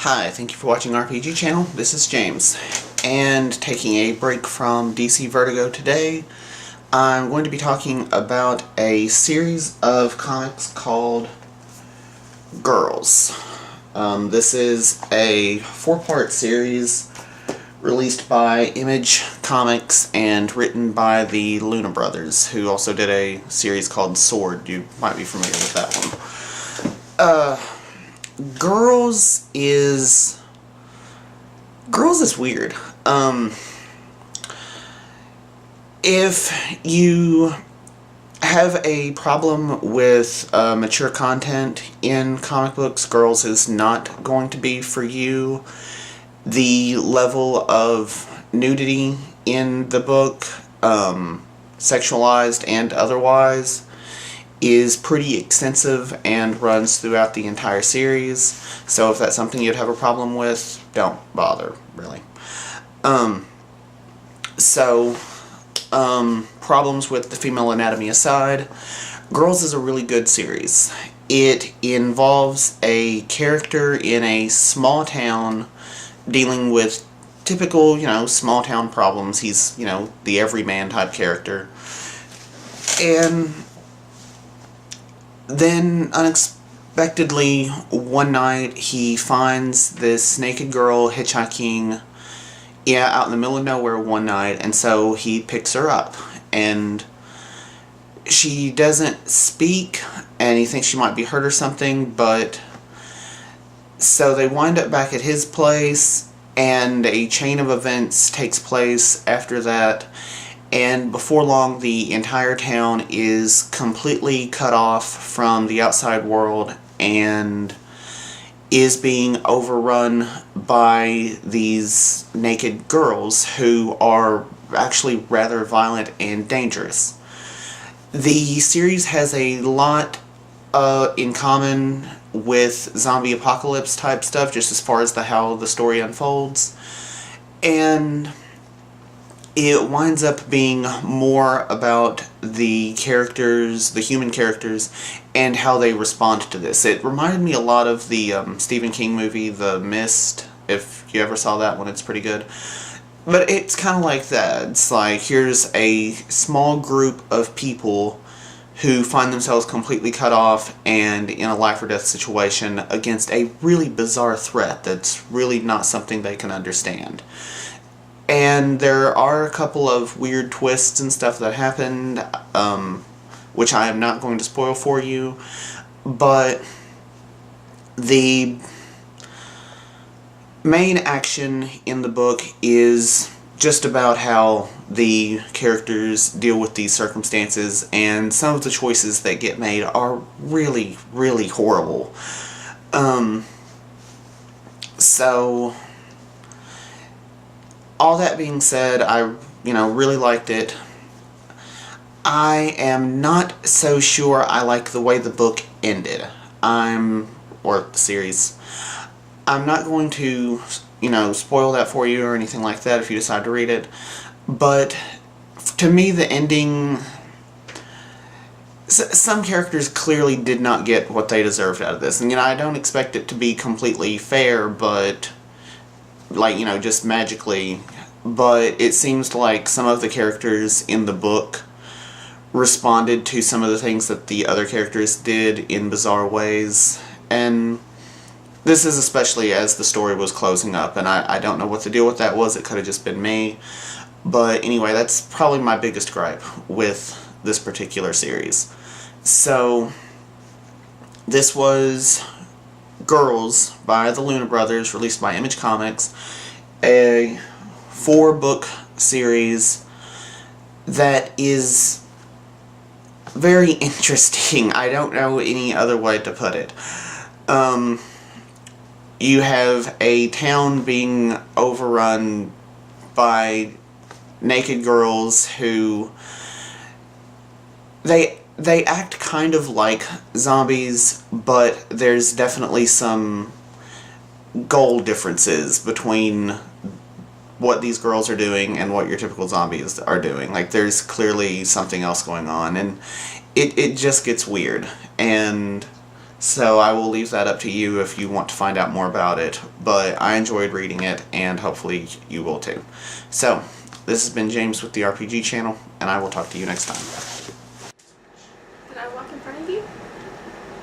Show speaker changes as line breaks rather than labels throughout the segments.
Hi, thank you for watching RPG Channel. This is James, and taking a break from DC Vertigo today, I'm going to be talking about a series of comics called Girls. This is a 4-part series released by Image Comics and written by the Luna Brothers, who also did a series called Sword. You might be familiar with that one. Girls is weird. If you have a problem with mature content in comic books, Girls is not going to be for you. The level of nudity in the book, sexualized and otherwise, is pretty extensive and runs throughout the entire series, so if that's something you'd have a problem with, don't bother, really. Problems with the female anatomy aside, Girls is a really good series. It involves a character in a small town dealing with typical, small town problems. He's, the everyman type character. And then, unexpectedly, one night, he finds this naked girl hitchhiking, out in the middle of nowhere one night, and so he picks her up. And she doesn't speak, and he thinks she might be hurt or something, but so they wind up back at his place, and a chain of events takes place after that. And before long, the entire town is completely cut off from the outside world and is being overrun by these naked girls who are actually rather violent and dangerous. The series has a lot in common with zombie apocalypse type stuff, just as far as how the story unfolds. And it winds up being more about the characters, the human characters, and how they respond to this. It reminded me a lot of the Stephen King movie, The Mist. If you ever saw that one, it's pretty good. But it's kind of like that. It's like, here's a small group of people who find themselves completely cut off and in a life or death situation against a really bizarre threat that's really not something they can understand. And there are a couple of weird twists and stuff that happened, which I am not going to spoil for you, but the main action in the book is just about how the characters deal with these circumstances, and some of the choices that get made are really, really horrible. All that being said, I, really liked it. I am not so sure I like the way the book ended. Or the series. I'm not going to, spoil that for you or anything like that if you decide to read it. But, to me, the ending, some characters clearly did not get what they deserved out of this. And, I don't expect it to be completely fair, but just magically, but it seems like some of the characters in the book responded to some of the things that the other characters did in bizarre ways, and this is especially as the story was closing up, and I don't know what the deal with that was. It could have just been me, but anyway, that's probably my biggest gripe with this particular series. So, this was Girls by the Luna Brothers, released by Image Comics, a 4-book series that is very interesting. I don't know any other way to put it. You have a town being overrun by naked girls who they act kind of like zombies, but there's definitely some goal differences between what these girls are doing and what your typical zombies are doing. Like, there's clearly something else going on, and it just gets weird. And So I will leave that up to you if you want to find out more about it. But I enjoyed reading it, and hopefully you will too. So, this has been James with the RPG channel, and I will talk to you next time.
Did I walk in front of you?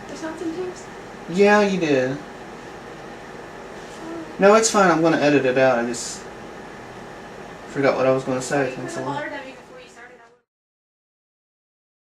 Or something, James?
Yeah, you did. No, it's fine. I'm going to edit it out. I just forgot what I was going to say. Thanks a lot.